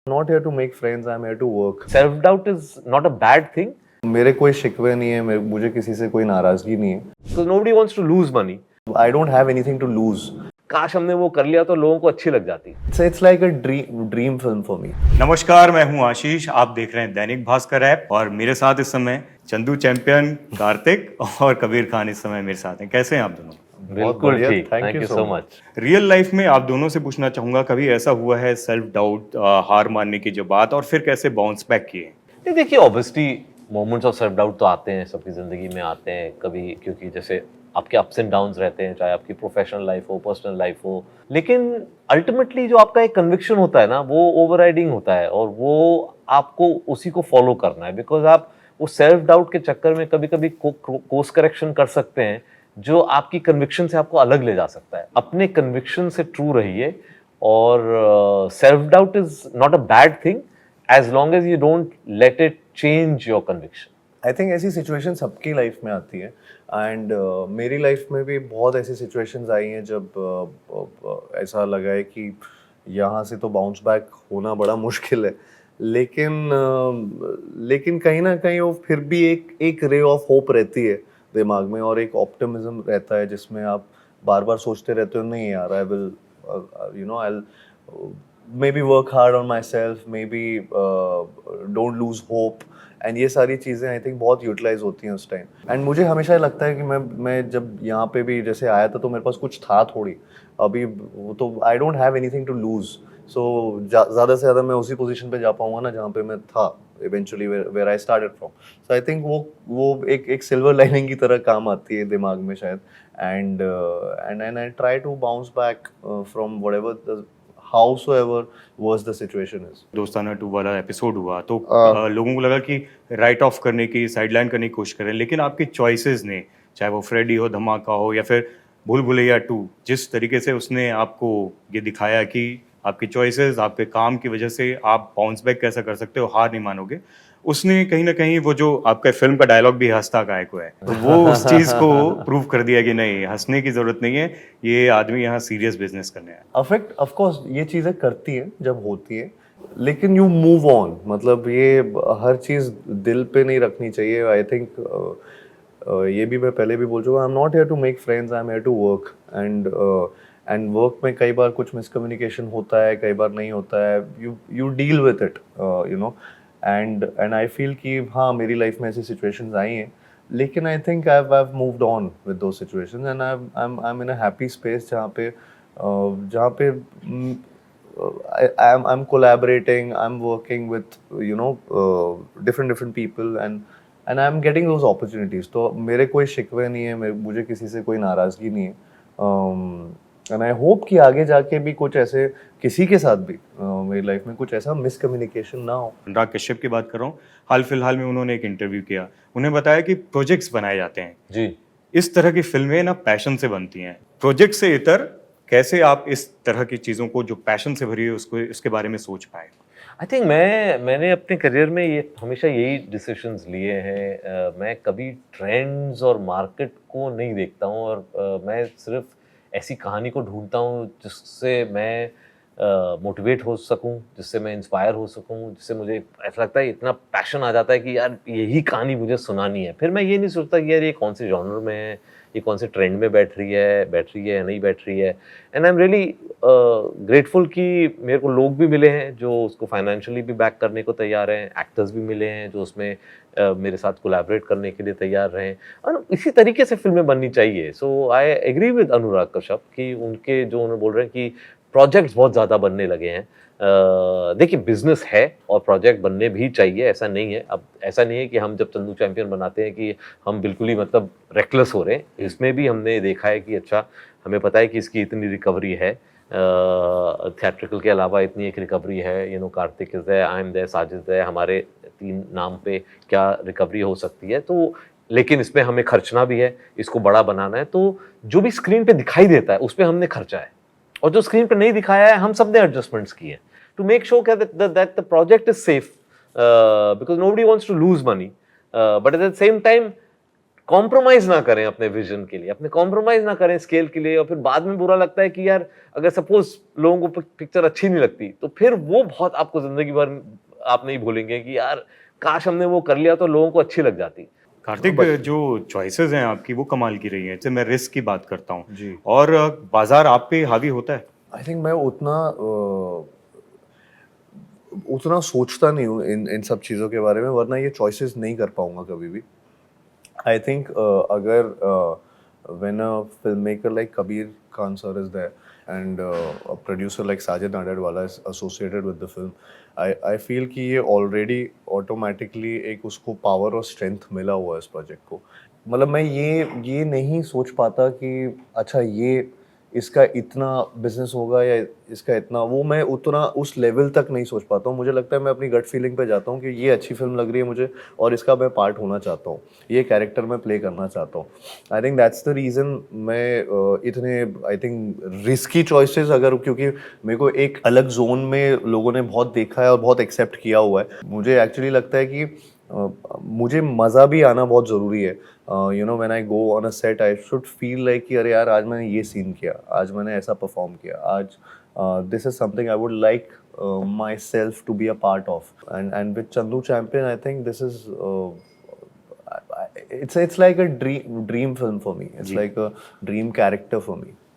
Not here to make friends, I'm here to work. Self doubt is not a bad thing मेरे कोई शिकवे नहीं है, मुझे किसी से कोई नाराजगी नहीं है. because nobody wants to lose money. I don't have anything to lose. काश हमने वो कर लिया तो लोगों को अच्छी लग जाती. It's like a dream film for me. नमस्कार, मैं हूं आशीष. आप देख रहे हैं दैनिक भास्कर ऐप और मेरे साथ इस समय चंदू चैंपियन, कार्तिक और कबीर खान इस समय मेरे साथ हैं. कैसे हैं आप दोनों? बिल्कुल बढ़िया, ठीक. thank thank you you so so much. Real life में आप दोनों से पूछना चाहूंगा, कभी ऐसा हुआ है सेल्फ डाउट, हार मानने की जो बात, और फिर कैसे बाउंस बैक किए? ये देखिए, obviously moments of self doubt तो आते हैं, सबकी ज़िंदगी में आते हैं कभी, क्योंकि जैसे आपके अप्स एंड डाउन्स रहते हैं, चाहे आपकी प्रोफेशनल लाइफ हो, पर्सनल लाइफ हो, लेकिन अल्टीमेटली जो आपका एक कन्विक्शन होता है ना, वो ओवरराइडिंग होता है और वो आपको उसी को फॉलो करना है. बिकॉज आप वो सेल्फ डाउट के चक्कर में कभी कभी कोर्स करेक्शन कर सकते हैं जो आपकी कन्विक्शन से आपको अलग ले जा सकता है. अपने कन्विक्शन से ट्रू रहिए और self doubt is not a bad thing as long as you don't let it change your conviction. I think ऐसी सिचुएशन सबकी लाइफ में आती है एंड मेरी लाइफ में भी बहुत ऐसी सिचुएशंस आई हैं जब ऐसा लगा है कि यहाँ से तो बाउंस बैक होना बड़ा मुश्किल है, लेकिन कहीं ना कहीं वो फिर भी एक रे ऑफ होप रहती है दिमाग में और एक ऑप्टिमिज्म रहता है जिसमें आप बार बार सोचते रहते हो, नहीं यार, I will I'll maybe work hard on myself, maybe don't lose hope, and ये सारी चीज़ें आई थिंक बहुत यूटिलाइज होती हैं उस टाइम. एंड मुझे हमेशा लगता है कि मैं जब यहाँ पे भी जैसे आया था तो मेरे पास कुछ था थोड़ी, अभी वो तो I don't have anything to lose, so ज़्यादा से ज़्यादा मैं उसी पोजीशन पे जा पाऊँगा ना जहाँ पे मैं था eventually where I started from. So I think वो एक सिल्वर लाइनिंग की तरह काम आती है दिमाग में शायद. And I try to bounce back from whatever howsoever was the situation is. दोस्ताना 2 वाला एपिसोड हुआ तो लोगों को लगा कि राइट ऑफ करने की, साइडलाइन करने की कोशिश करें, लेकिन आपकी चॉइसेस ने, चाहे वो फ्रेडी हो, धमाका हो या फिर भूल भुलैया 2, जिस तरीके से उसने आपको ये दिखाया कि आपकी चॉइसेस, आपके काम की वजह से आप बाउंस बैक कैसा कर सकते हो, हार नहीं मानोगे, उसने कहीं ना कहीं वो जो आपका फिल्म का डायलॉग भी हंसता काय को है, तो वो उस चीज को प्रूव कर दिया कि नहीं, हंसने की जरूरत नहीं है, ये आदमी यहाँ सीरियस बिजनेस करने आया. अफेक्ट ऑफ कोर्स ये चीज़ें करती है जब होती है, लेकिन यू मूव ऑन. मतलब ये हर चीज़ दिल पे नहीं रखनी चाहिए. आई थिंक ये भी मैं पहले भी बोल चुका, I am not here to make friends, I am here to work. And work में कई बार कुछ मिसकम्युनिकेशन होता है, कई बार नहीं होता है, you deal with it, and I feel कि हाँ, मेरी लाइफ में ऐसी सिचुएशंस आई हैं, लेकिन I think I have moved on with those situations and I am in a happy space जहाँ पे I'm collaborating, I'm working with different people and I'm getting those opportunities. तो मेरे कोई शिकवे नहीं है, मुझे किसी से कोई नाराज़गी नहीं है. एंड आई होप कि आगे जाके भी कुछ ऐसे किसी के साथ भी मेरी लाइफ में कुछ ऐसा मिसकम्युनिकेशन ना हो. अनुराग कश्यप की बात कर रहा हूँ, हाल फिलहाल में उन्होंने एक इंटरव्यू किया, उन्हें बताया कि प्रोजेक्ट्स बनाए जाते हैं जी. इस तरह की फिल्में ना पैशन से बनती हैं. प्रोजेक्ट से इतर कैसे आप इस तरह की चीज़ों को जो पैशन से भरी है उसके बारे में सोच पाए? आई थिंक मैंने अपने करियर में ये हमेशा यही डिसीजंस लिए हैं. मैं कभी ट्रेंड्स और मार्केट को नहीं देखता हूँ और मैं सिर्फ ऐसी कहानी को ढूंढता हूँ जिससे मैं मोटिवेट हो सकूँ, जिससे मैं इंस्पायर हो सकूँ, जिससे मुझे ऐसा लगता है, इतना पैशन आ जाता है कि यार यही कहानी मुझे सुनानी है. फिर मैं ये नहीं सोचता कि यार ये कौन से जॉनर में है, ये कौन से ट्रेंड में बैठ रही है या नहीं बैठ रही है. And I am really grateful कि मेरे को लोग भी मिले हैं जो उसको फाइनेंशियली भी बैक करने को तैयार हैं, एक्टर्स भी मिले हैं जो उसमें मेरे साथ कोलैबोरेट करने के लिए तैयार रहे, और इसी तरीके से फिल्में बननी चाहिए. सो I agree with Anurag Kashyap कि उनके जो उन्होंने बोल रहे हैं कि प्रोजेक्ट्स बहुत ज़्यादा बनने लगे हैं. देखिए, बिजनेस है और प्रोजेक्ट बनने भी चाहिए, ऐसा नहीं है. अब ऐसा नहीं है कि हम जब चंदू चैंपियन बनाते हैं कि हम बिल्कुल ही मतलब रेकलेस हो रहे हैं. इसमें भी हमने देखा है कि अच्छा, हमें पता है कि इसकी इतनी रिकवरी है, थिएट्रिकल के अलावा इतनी एक रिकवरी है, कार्तिक इज़ है, आई एम देयर, साजिद है, हमारे 3 नाम पे क्या रिकवरी हो सकती है. तो लेकिन इसमें हमें खर्चना भी है, इसको बड़ा बनाना है. तो जो भी स्क्रीन पे दिखाई देता है उस पर हमने खर्चा है, और जो स्क्रीन पे नहीं दिखाया है हम सब ने एडजस्टमेंट्स किए हैं to make sure that the project is safe, because nobody wants to lose money, but at the same time compromise ना करें अपने विजन के लिए, अपने कॉम्प्रोमाइज ना करें स्केल के लिए, और फिर बाद में बुरा लगता है कि यार अगर सपोज लोगों को पिक्चर अच्छी नहीं लगती तो फिर वो बहुत आपको जिंदगी भर आप नहीं भूलेंगे कि यार काश हमने वो कर लिया तो लोगों को अच्छी लग जाती। कार्तिक, जो चॉइसेस हैं आपकी वो कमाल की रही हैं। जैसे मैं रिस्क की बात करता हूँ जी। और बाजार आप पे हावी होता है। आई थिंक मैं उतना सोचता नहीं हूँ इन सब चीज़ों के बारे में, वरना ये चॉइसेस नहीं कर पाऊंगा कभी भी। I think अगर when a filmmaker like Kabir Khan sir is there and a producer like Sajid Nadeadwala is associated with the film, I feel कि ये already automatically एक उसको power और strength मिला हुआ है इस project को। मतलब मैं ये नहीं सोच पाता कि अच्छा ये इसका इतना बिजनेस होगा या इसका इतना, वो मैं उतना उस लेवल तक नहीं सोच पाता हूँ। मुझे लगता है मैं अपनी गट फीलिंग पे जाता हूँ कि ये अच्छी फिल्म लग रही है मुझे और इसका मैं पार्ट होना चाहता हूँ, ये कैरेक्टर मैं प्ले करना चाहता हूँ। I think that's the reason मैं इतने आई थिंक रिस्की चॉइसेस, अगर क्योंकि मेरे को एक अलग जोन में लोगों ने बहुत देखा है और बहुत एक्सेप्ट किया हुआ है, मुझे एक्चुअली लगता है कि मुझे मज़ा भी आना बहुत ज़रूरी है। You know when I go on a set I should feel like कि अरे यार आज मैंने ये सीन किया, आज मैंने ऐसा परफॉर्म किया, आज this is something I would like myself to be a part of. And with Chandu Champion I think this is it's like a dream film for me. It's जी। like a dream character for me.